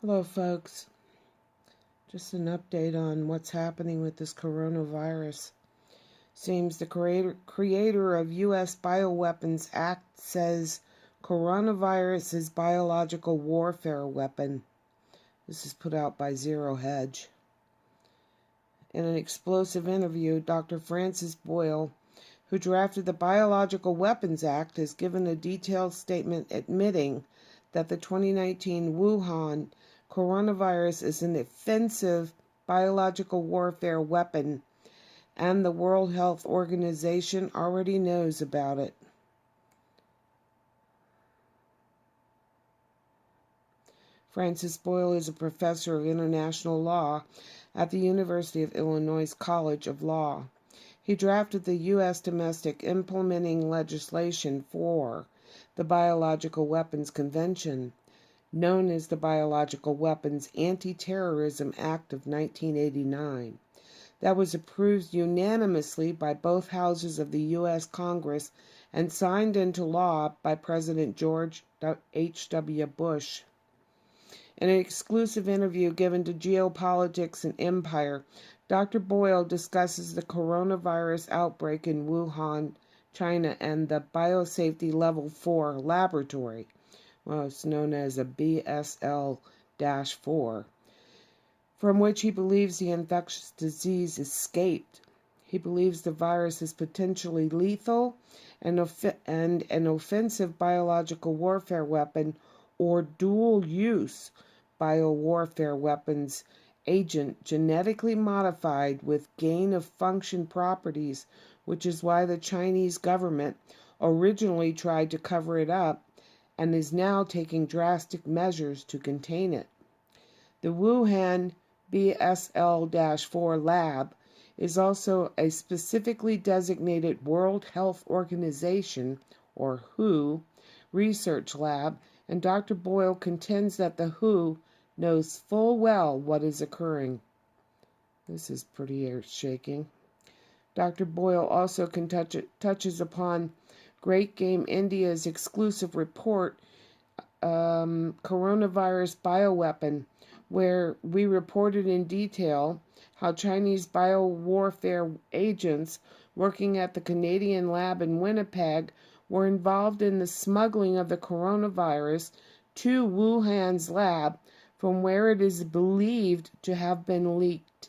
Hello, folks. Just an update on what's happening with this coronavirus. Seems the creator of U.S. Bioweapons Act says coronavirus is biological warfare weapon. This is put out by Hedge. In an explosive interview, Dr. Francis Boyle, who drafted the Biological Weapons Act, has given a detailed statement admitting that the 2019 Wuhan coronavirus is an offensive biological warfare weapon, and the World Health Organization already knows about it. Francis Boyle is a professor of international law at the University of Illinois College of Law. He drafted the U.S. domestic implementing legislation for the Biological Weapons Convention, known as the Biological Weapons Anti-Terrorism Act of 1989, that was approved unanimously by both houses of the U.S. Congress and signed into law by President George H.W. Bush. In an exclusive interview given to Geopolitics and Empire, Dr. Boyle discusses the coronavirus outbreak in Wuhan, China, and the Biosafety Level 4 laboratory. Well, it's known as a BSL-4, from which he believes the infectious disease escaped. He believes the virus is potentially lethal and an offensive biological warfare weapon or dual-use biowarfare weapons agent genetically modified with gain-of-function properties, which is why the Chinese government originally tried to cover it up and is now taking drastic measures to contain it. The Wuhan BSL-4 lab is also a specifically designated World Health Organization, or WHO, research lab, and Dr. Boyle contends that the WHO knows full well what is occurring. This is pretty earth-shaking. Dr. Boyle also touches upon Great Game India's exclusive report, Coronavirus Bioweapon, where we reported in detail how Chinese biowarfare agents working at the Canadian lab in Winnipeg were involved in the smuggling of the coronavirus to Wuhan's lab, from where it is believed to have been leaked.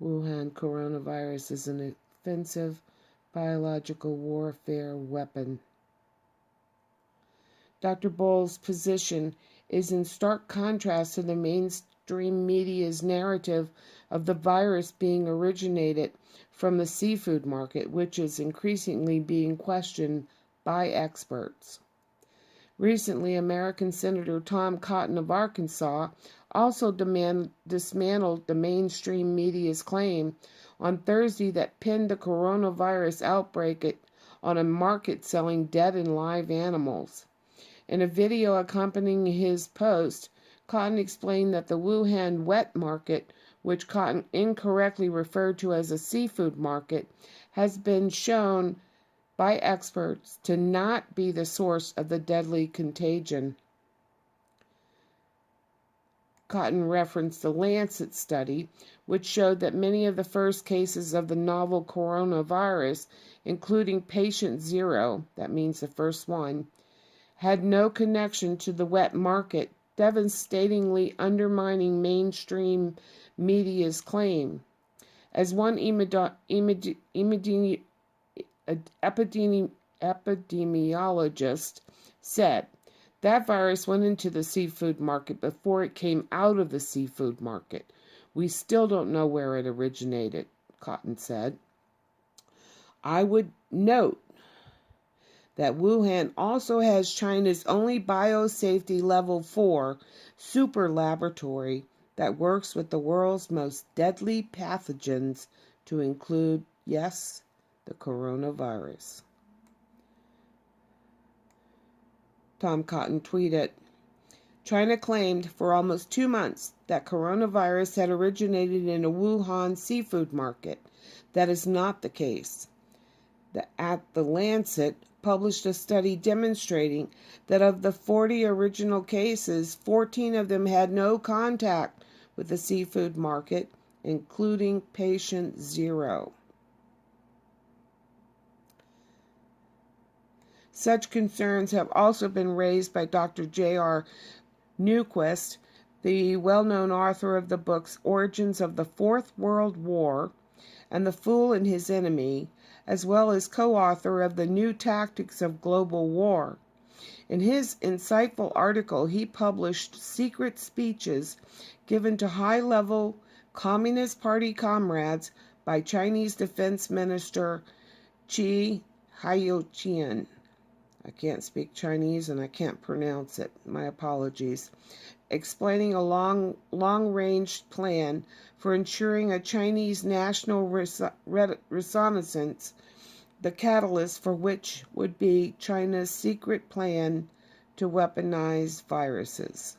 Wuhan coronavirus is an offensive biological warfare weapon. Dr. Boyle's position is in stark contrast to the mainstream media's narrative of the virus being originated from the seafood market, which is increasingly being questioned by experts. Recently, American Senator Tom Cotton of Arkansas also dismantled the mainstream media's claim on Thursday that pinned the coronavirus outbreak on a market selling dead and live animals. In a video accompanying his post, Cotton explained that the Wuhan wet market, which Cotton incorrectly referred to as a seafood market, has been shown by experts to not be the source of the deadly contagion. Cotton referenced the Lancet Study, which showed that many of the first cases of the novel coronavirus, including patient 0, that means the first one, had no connection to the wet market, devastatingly undermining mainstream media's claim. As one epidemiologist said, that virus went into the seafood market before it came out of the seafood market. We still don't know where it originated, Cotton said. I would note that Wuhan also has China's only biosafety level 4 super laboratory that works with the world's most deadly pathogens, to include, yes, the coronavirus. Tom Cotton tweeted, China claimed for almost 2 months that coronavirus had originated in a Wuhan seafood market. That is not the case. The Lancet published a study demonstrating that of the 40 original cases, 14 of them had no contact with the seafood market, including patient 0. Such concerns have also been raised by Dr. J.R. Newquist, the well-known author of the books Origins of the Fourth World War and The Fool and His Enemy, as well as co-author of The New Tactics of Global War. In his insightful article, he published secret speeches given to high-level Communist Party comrades by Chinese Defense Minister Chi Haoqian. I can't speak Chinese and I can't pronounce it. My apologies. Explaining a long-range plan for ensuring a Chinese national reconnaissance, the catalyst for which would be China's secret plan to weaponize viruses.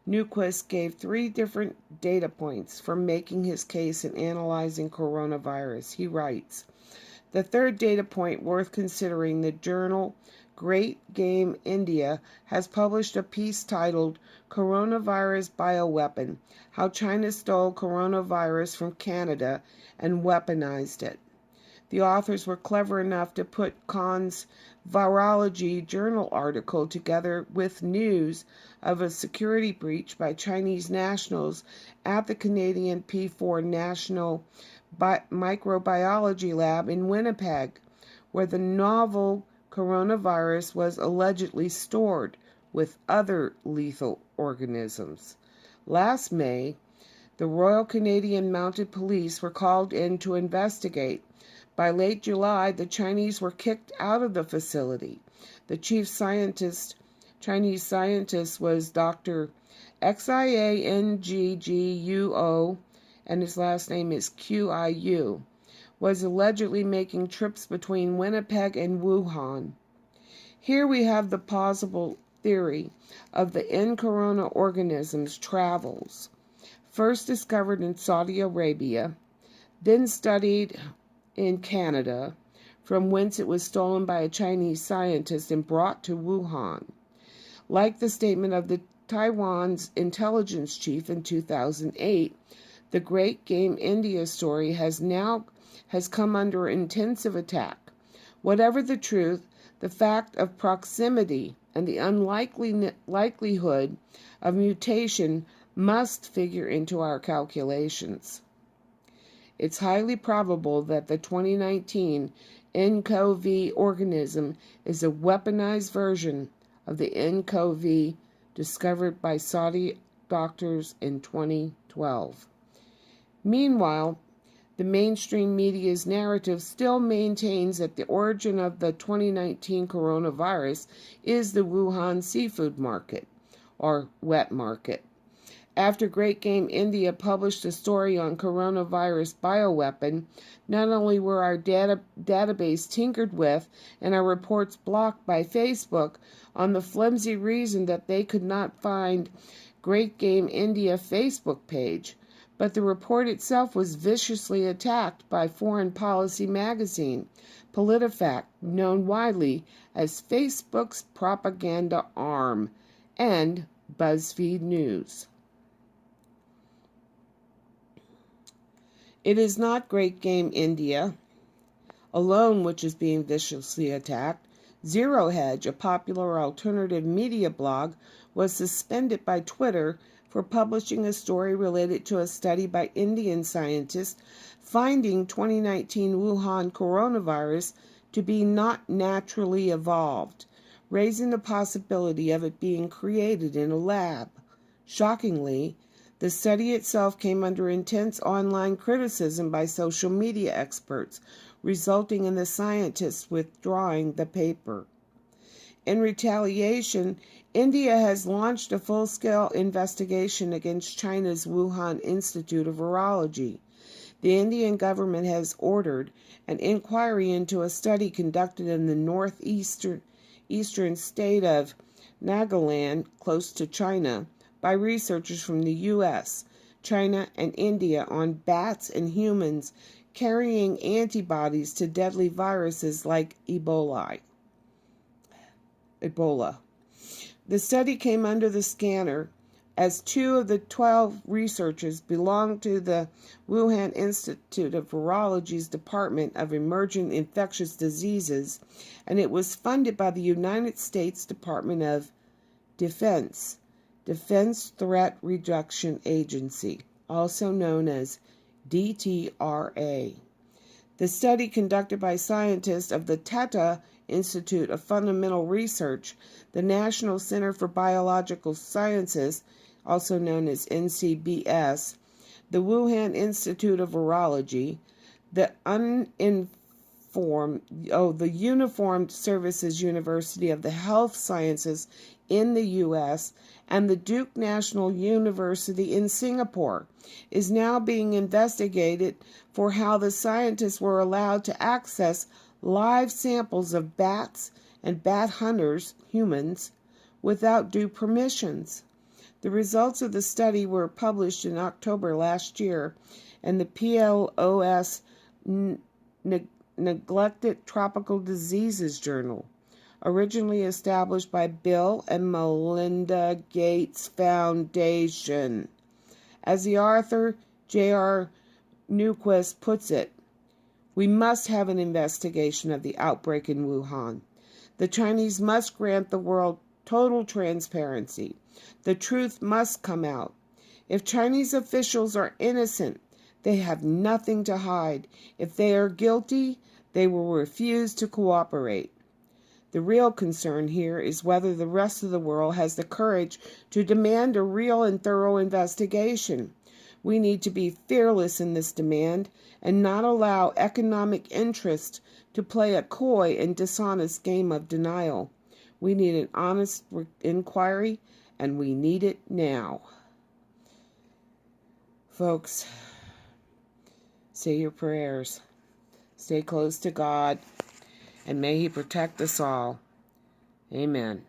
Newquist gave 3 different data points for making his case in analyzing coronavirus. He writes, the third data point worth considering, the journal Great Game India has published a piece titled Coronavirus Bioweapon, How China Stole Coronavirus from Canada and Weaponized It. The authors were clever enough to put Khan's virology journal article together with news of a security breach by Chinese nationals at the Canadian P4 National Microbiology Lab in Winnipeg, where the novel coronavirus was allegedly stored with other lethal organisms. Last May, the Royal Canadian Mounted Police were called in to investigate. By late July, the Chinese were kicked out of the facility. The chief Chinese scientist was Dr. Xiangguo, and his last name is Qiu, was allegedly making trips between Winnipeg and Wuhan. Here we have the plausible theory of the corona organism's travels, first discovered in Saudi Arabia, then studied in Canada, from whence it was stolen by a Chinese scientist and brought to Wuhan. Like the statement of the Taiwan's intelligence chief in 2008, the Great Game India story has come under intensive attack. Whatever the truth, the fact of proximity and the likelihood of mutation must figure into our calculations. It's highly probable that the 2019 nCoV organism is a weaponized version of the nCoV discovered by Saudi doctors in 2012. Meanwhile, the mainstream media's narrative still maintains that the origin of the 2019 coronavirus is the Wuhan seafood market, or wet market. After Great Game India published a story on coronavirus bioweapon, not only were our database tinkered with and our reports blocked by Facebook on the flimsy reason that they could not find Great Game India Facebook page, but the report itself was viciously attacked by Foreign Policy magazine, PolitiFact, known widely as Facebook's propaganda arm, and BuzzFeed News. It is not Great Game India alone which is being viciously attacked. Hedge, a popular alternative media blog, was suspended by Twitter for publishing a story related to a study by Indian scientists finding 2019 Wuhan coronavirus to be not naturally evolved, raising the possibility of it being created in a lab. Shockingly, the study itself came under intense online criticism by social media experts, resulting in the scientists withdrawing the paper. In retaliation, India has launched a full-scale investigation against China's Wuhan Institute of Virology. The Indian government has ordered an inquiry into a study conducted in the northeastern state of Nagaland, close to China, by researchers from the U.S., China, and India on bats and humans carrying antibodies to deadly viruses like Ebola. The study came under the scanner as 2 of the 12 researchers belonged to the Wuhan Institute of Virology's Department of Emerging Infectious Diseases, and it was funded by the United States Department of Defense Threat Reduction Agency, also known as DTRA. The study, conducted by scientists of the Tata Institute of Fundamental Research, the National Center for Biological Sciences, also known as NCBS, the Wuhan Institute of Virology, the Uniformed Services University of the Health Sciences in the U.S., and the Duke National University in Singapore, is now being investigated for how the scientists were allowed to access live samples of bats and bat hunters, humans, without due permissions. The results of the study were published in October last year in the PLOS Neglected Tropical Diseases Journal, originally established by Bill and Melinda Gates Foundation. As the author J.R. Newquist puts it, we must have an investigation of the outbreak in Wuhan. The Chinese must grant the world total transparency. The truth must come out. If Chinese officials are innocent, they have nothing to hide. If they are guilty, they will refuse to cooperate. The real concern here is whether the rest of the world has the courage to demand a real and thorough investigation. We need to be fearless in this demand and not allow economic interest to play a coy and dishonest game of denial. We need an honest inquiry, and we need it now. Folks, say your prayers. Stay close to God, and may He protect us all. Amen.